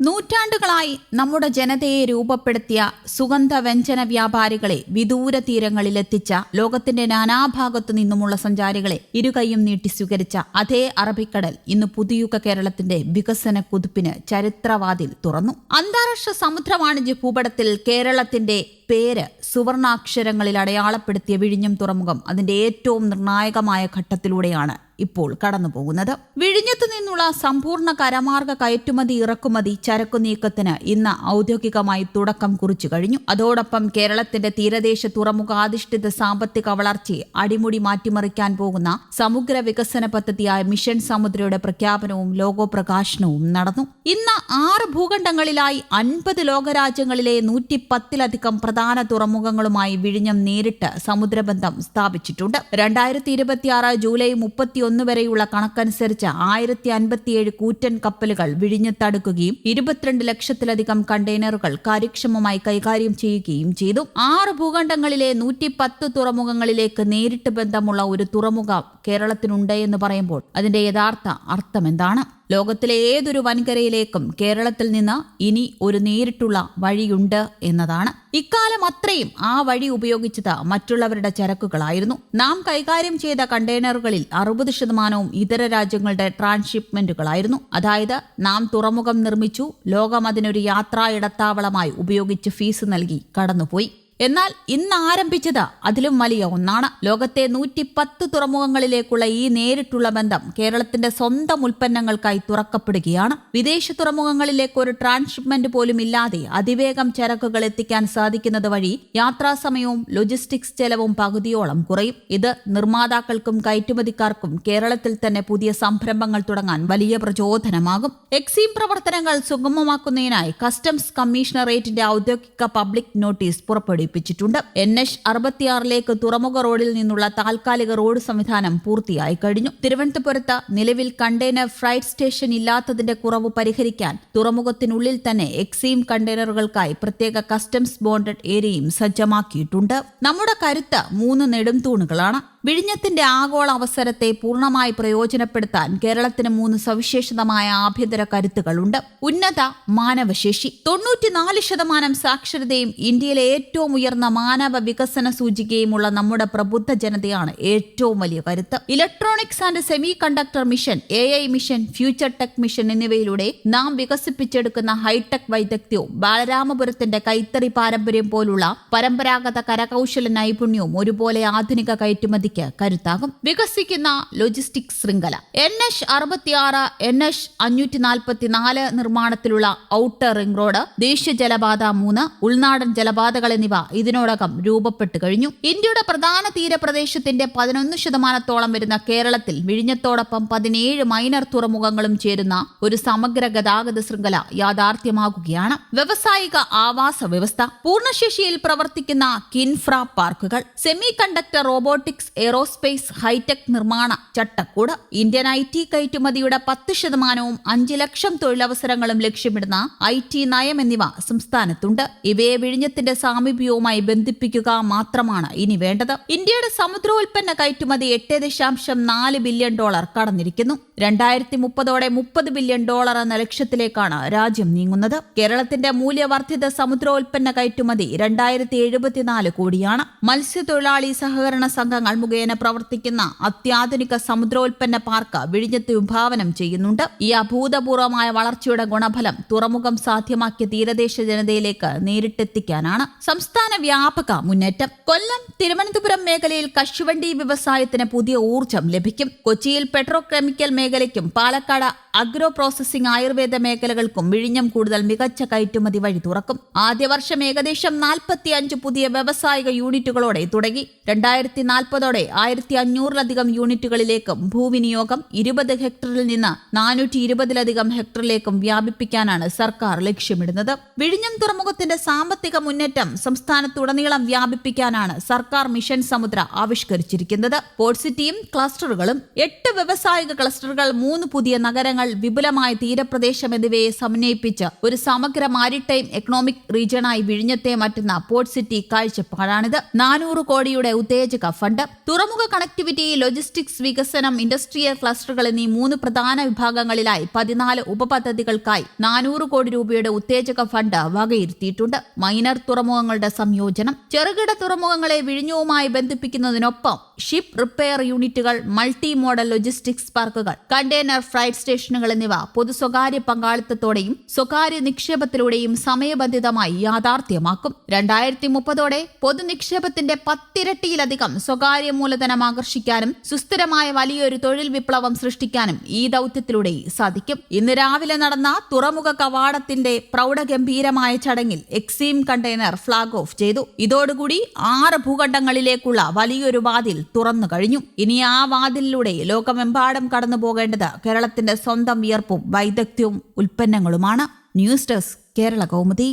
നൂറ്റാണ്ടുകളായി നമ്മുടെ ജനതയെ രൂപപ്പെടുത്തിയ സുഗന്ധവ്യഞ്ജന വ്യാപാരികളെ വിദൂര തീരങ്ങളിലെത്തിച്ച ലോകത്തിന്റെ നാനാഭാഗത്തു നിന്നുമുള്ള സഞ്ചാരികളെ ഇരുകൈയും നീട്ടി സ്വീകരിച്ച അതേ അറബിക്കടൽ ഇന്ന് പുതുയുഗ കേരളത്തിന്റെ വികസന കുതിപ്പിന് ചരിത്രവാതിൽ തുറന്നു. അന്താരാഷ്ട്ര സമുദ്ര വാണിജ്യ ഭൂപടത്തിൽ കേരളത്തിന്റെ പേര് സുവർണാക്ഷരങ്ങളിൽ അടയാളപ്പെടുത്തിയ വിഴിഞ്ഞം തുറമുഖം അതിന്റെ ഏറ്റവും നിർണായകമായ ഘട്ടത്തിലൂടെയാണ് ഇപ്പോൾ കടന്നുപോകുന്നത്. വിഴിഞ്ഞത്തു നിന്നുള്ള സമ്പൂർണ്ണ കരമാർഗ കയറ്റുമതി ഇറക്കുമതി ചരക്കു നീക്കത്തിന് ഇന്ന് ഔദ്യോഗികമായി തുടക്കം കുറിച്ചു കഴിഞ്ഞു. അതോടൊപ്പം കേരളത്തിന്റെ തീരദേശ തുറമുഖാധിഷ്ഠിത സാമ്പത്തിക വളർച്ചയെ അടിമുടി മാറ്റിമറിക്കാൻ പോകുന്ന സമഗ്ര വികസന പദ്ധതിയായ മിഷൻ സമുദ്രയുടെ പ്രഖ്യാപനവും ലോഗോ പ്രകാശനവും നടന്നു. ഇന്ന് 6 ഭൂഖണ്ഡങ്ങളിലായി 50 ലോകരാജ്യങ്ങളിലെ 110-ലധികം പ്രധാന തുറമുഖങ്ങളുമായി വിഴിഞ്ഞം നേരിട്ട് സമുദ്രബന്ധം സ്ഥാപിച്ചിട്ടുണ്ട്. 2026 ജൂലൈ 31 വരെയുള്ള കണക്കനുസരിച്ച് 1057 കൂറ്റൻ കപ്പലുകൾ വിഴിഞ്ഞത്തടുക്കുകയും 22 ലക്ഷത്തിലധികം കണ്ടെയ്നറുകൾ കാര്യക്ഷമമായി കൈകാര്യം ചെയ്യുകയും ചെയ്തു. 6 ഭൂഖണ്ഡങ്ങളിലെ 110 തുറമുഖങ്ങളിലേക്ക് നേരിട്ട് ബന്ധമുള്ള ഒരു തുറമുഖം കേരളത്തിനുണ്ട് എന്ന് പറയുമ്പോൾ അതിന്റെ യഥാർത്ഥ അർത്ഥം എന്താണ്? ലോകത്തിലെ ഏതൊരു വൻകരയിലേക്കും കേരളത്തിൽ നിന്ന് ഇനി ഒരു നേരിട്ടുള്ള വഴിയുണ്ട് എന്നതാണ്. ഇക്കാലം അത്രയും ആ വഴി ഉപയോഗിച്ചത് മറ്റുള്ളവരുടെ ചരക്കുകളായിരുന്നു. നാം കൈകാര്യം ചെയ്ത കണ്ടെയ്നറുകളിൽ 60% ഇതര രാജ്യങ്ങളുടെ ട്രാൻസ്ഷിപ്മെന്റുകളായിരുന്നു. അതായത് നാം തുറമുഖം നിർമ്മിച്ചു, ലോകം അതിനൊരു യാത്രാ ഇടത്താവളമായി ഉപയോഗിച്ച് ഫീസ് നൽകി കടന്നുപോയി. എന്നാൽ ഇന്ന് ആരംഭിച്ചത് അതിലും വലിയ ഒന്നാണ്. ലോകത്തെ 110 തുറമുഖങ്ങളിലേക്കുള്ള ഈ നേരിട്ടുള്ള ബന്ധം കേരളത്തിന്റെ സ്വന്തം ഉൽപ്പന്നങ്ങൾക്കായി തുറക്കപ്പെടുകയാണ്. വിദേശ തുറമുഖങ്ങളിലേക്ക് ഒരു ട്രാൻസ്ഷിപ്മെന്റ് പോലും ഇല്ലാതെ അതിവേഗം ചരക്കുകൾ എത്തിക്കാൻ സാധിക്കുന്നത് വഴി യാത്രാസമയവും ലോജിസ്റ്റിക്സ് ചെലവും പകുതിയോളം കുറയും. ഇത് നിർമ്മാതാക്കൾക്കും കയറ്റുമതിക്കാർക്കും കേരളത്തിൽ തന്നെ പുതിയ സംരംഭങ്ങൾ തുടങ്ങാൻ വലിയ പ്രചോദനമാകും. എക്സീം പ്രവർത്തനങ്ങൾ സുഗമമാക്കുന്നതിനായി കസ്റ്റംസ് കമ്മീഷണറേറ്റിന്റെ ഔദ്യോഗിക പബ്ലിക് നോട്ടീസ് പുറപ്പെടുവിച്ചു. NH 66 തുറമുഖ റോഡിൽ നിന്നുള്ള താൽക്കാലിക റോഡ് സംവിധാനം പൂർത്തിയായി കഴിഞ്ഞു. തിരുവനന്തപുരത്ത് നിലവിൽ കണ്ടെയ്നർ ഫ്രൈറ്റ് സ്റ്റേഷൻ ഇല്ലാത്തതിന്റെ കുറവ് പരിഹരിക്കാൻ തുറമുഖത്തിനുള്ളിൽ തന്നെ എക്സീം കണ്ടെയ്നറുകൾക്കായി പ്രത്യേക കസ്റ്റംസ് ബോണ്ടഡ് ഏരിയയും സജ്ജമാക്കിയിട്ടുണ്ട്. നമ്മുടെ കരുത്ത് 3 നെടുംതൂണുകളാണ്. വിഴിഞ്ഞത്തിന്റെ ആഗോള അവസരത്തെ പൂർണ്ണമായി പ്രയോജനപ്പെടുത്താൻ കേരളത്തിന് 3 സവിശേഷതമായ ആഭ്യന്തര കരുത്തുകളുണ്ട്. ഉന്നത മാനവശേഷി. 94% സാക്ഷരതയും ഇന്ത്യയിലെ ഏറ്റവും ഉയർന്ന മാനവ വികസന സൂചികയുമുള്ള നമ്മുടെ പ്രബുദ്ധ ജനതയാണ് ഏറ്റവും വലിയ കരുത്ത്. Electronics and semi conductor mission, AI mission, future tech mission എന്നിവയിലൂടെ നാം വികസിപ്പിച്ചെടുക്കുന്ന ഹൈടെക് വൈദഗ്ധ്യവും ബാലരാമപുരത്തിന്റെ കൈത്തറി പാരമ്പര്യം പോലുള്ള പരമ്പരാഗത കരകൗശല നൈപുണ്യവും ഒരുപോലെ ആധുനിക കയറ്റുമതി കരുത്താകും. വികസിക്കുന്ന ലോജിസ്റ്റിക്സ് ശൃംഖല. NH 66, NH 544 നിർമ്മാണത്തിലുള്ള ഔട്ടർ റിംഗ് റോഡ്, ദേശീയ ജലപാത 3, ഉൾനാടൻ ജലപാതകൾ എന്നിവ ഇതിനോടകം രൂപപ്പെട്ടു കഴിഞ്ഞു. ഇന്ത്യയുടെ പ്രധാന തീരപ്രദേശത്തിന്റെ 11% വരുന്ന കേരളത്തിൽ വിഴിഞ്ഞത്തോടൊപ്പം 17 മൈനർ തുറമുഖങ്ങളും ചേരുന്ന ഒരു സമഗ്ര ഗതാഗത ശൃംഖല യാഥാർത്ഥ്യമാകുകയാണ്. വ്യവസായിക ആവാസ വ്യവസ്ഥ. പൂർണ്ണശേഷിയിൽ പ്രവർത്തിക്കുന്ന കിൻഫ്ര പാർക്കുകൾ, semiconductor, robotics, aerospace, high tech നിർമ്മാണ ചട്ടക്കൂട്. ഇന്ത്യൻ IT കയറ്റുമതിയുടെ 10%, 5 ലക്ഷം തൊഴിലവസരങ്ങളും ലക്ഷ്യമിടുന്ന IT നയം എന്നിവ സംസ്ഥാനത്തുണ്ട്. ഇവയെ വിഴിഞ്ഞത്തിന്റെ സാമീപ്യവുമായി ബന്ധിപ്പിക്കുക മാത്രമാണ് ഇനി വേണ്ടത്. ഇന്ത്യയുടെ സമുദ്രോൽപ്പന്ന കയറ്റുമതി $8.4 ബില്യൺ കടന്നിരിക്കുന്നു. 2030 $30 ബില്യൺ എന്ന ലക്ഷ്യത്തിലേക്കാണ് രാജ്യം നീങ്ങുന്നത്. കേരളത്തിന്റെ മൂല്യവർദ്ധിത സമുദ്രോൽപ്പന്ന കയറ്റുമതി 2074 കോടിയാണ്. മത്സ്യത്തൊഴിലാളി സഹകരണ സംഘങ്ങൾ മുഖേന പ്രവർത്തിക്കുന്ന അത്യാധുനിക സമുദ്രോൽപ്പന്ന പാർക്ക് വിഴിഞ്ഞത്ത് വിഭാവനം ചെയ്യുന്നുണ്ട്. ഈ അഭൂതപൂർവമായ വളർച്ചയുടെ ഗുണഫലം തുറമുഖം സാധ്യമാക്കിയ തീരദേശ ജനതയിലേക്ക് നേരിട്ടെത്തിക്കാനാണ് സംസ്ഥാന വ്യാപക മുന്നേറ്റം. കൊല്ലം, തിരുവനന്തപുരം മേഖലയിൽ കശുവണ്ടി വ്യവസായത്തിന് പുതിയ ഊർജം ലഭിക്കും. കൊച്ചിയിൽ പെട്രോകെമിക്കൽ മേഖലയ്ക്കും പാലക്കാട് അഗ്രോ പ്രോസസിംഗ് ആയുർവേദ മേഖലകൾക്കും വിഴിഞ്ഞം കൂടുതൽ മികച്ച കയറ്റുമതി വഴി തുറക്കും. ആദ്യ വർഷം ഏകദേശം 45 പുതിയ വ്യാവസായിക യൂണിറ്റുകളോടെ തുടങ്ങി. 2040 1500-ലധികം യൂണിറ്റുകളിലേക്കും ഭൂവിനിയോഗം 20 ഹെക്ടറിൽ നിന്ന് 420-ലധികം ഹെക്ടറിലേക്കും വ്യാപിപ്പിക്കാനാണ് സർക്കാർ ലക്ഷ്യമിടുന്നത്. വിഴിഞ്ഞം തുറമുഖത്തിന്റെ സാമ്പത്തിക മുന്നേറ്റം സംസ്ഥാനത്തുടനീളം വ്യാപിപ്പിക്കാനാണ് സർക്കാർ മിഷൻ സമുദ്ര ആവിഷ്കരിച്ചിരിക്കുന്നത്. പോർട്ട് സിറ്റിയും ക്ലസ്റ്ററുകളും 8 വ്യവസായിക ക്ലസ്റ്ററുകൾ, 3 പുതിയ നഗരങ്ങൾ നദികൾ, വിപുലമായ തീരപ്രദേശം എന്നിവയെ സമന്വയിപ്പിച്ച് ഒരു സമഗ്ര മാരിടൈം എക്കണോമിക് റീജിയനായി വിഴിഞ്ഞത്തെ മാറ്റുന്ന പോർട്ട് സിറ്റി കാഴ്ചപ്പാടാണിത്. 400 കോടിയുടെ ഉത്തേജക ഫണ്ട്. തുറമുഖ കണക്ടിവിറ്റി, ലോജിസ്റ്റിക്സ് വികസനം, ഇൻഡസ്ട്രിയൽ ക്ലസ്റ്ററുകൾ എന്നീ 3 പ്രധാന വിഭാഗങ്ങളിലായി 14 ഉപപദ്ധതികൾക്കായി 400 കോടി രൂപയുടെ ഉത്തേജക ഫണ്ട് വകയിരുത്തിയിട്ടുണ്ട്. മൈനർ തുറമുഖങ്ങളുടെ സംയോജനം. ചെറുകിട തുറമുഖങ്ങളെ വിഴിഞ്ഞവുമായി ബന്ധിപ്പിക്കുന്നതിനൊപ്പം ഷിപ്പ് റിപ്പയർ യൂണിറ്റുകൾ, മൾട്ടി മോഡൽ ലോജിസ്റ്റിക്സ് പാർക്കുകൾ, കണ്ടെയ്നർ ഫ്രൈറ്റ് സ്റ്റേഷനുകൾ എന്നിവ പൊതു സ്വകാര്യ പങ്കാളിത്തത്തോടെയും സ്വകാര്യ നിക്ഷേപത്തിലൂടെയും സമയബന്ധിതമായി യാഥാർത്ഥ്യമാക്കും. 2030 പൊതു നിക്ഷേപത്തിന്റെ 10 ഇരട്ടിയിലധികം സ്വകാര്യ മൂലധനം ആകർഷിക്കാനും സുസ്ഥിരമായ വലിയൊരു തൊഴിൽ വിപ്ലവം സൃഷ്ടിക്കാനും ഈ ദൌത്യത്തിലൂടെ സാധിക്കും. ഇന്ന് രാവിലെ നടന്ന തുറമുഖ കവാടത്തിന്റെ പ്രൗഢഗംഭീരമായ ചടങ്ങിൽ എക്സീം കണ്ടെയ്നർ ഫ്ളാഗ് ഓഫ് ചെയ്തു. ഇതോടുകൂടി 6 ഭൂഖണ്ഡങ്ങളിലേക്കുള്ള വലിയൊരു വാതിൽ തുറന്നു കഴിഞ്ഞു. ഇനി ആ വാതിലിലൂടെ ലോകമെമ്പാടും കടന്നു പോകേണ്ടത് കേരളത്തിന്റെ സ്വന്തം വിയർപ്പും വൈദഗ്ധ്യവും ഉൽപ്പന്നങ്ങളുമാണ്. News desk, Kerala Kaumudi.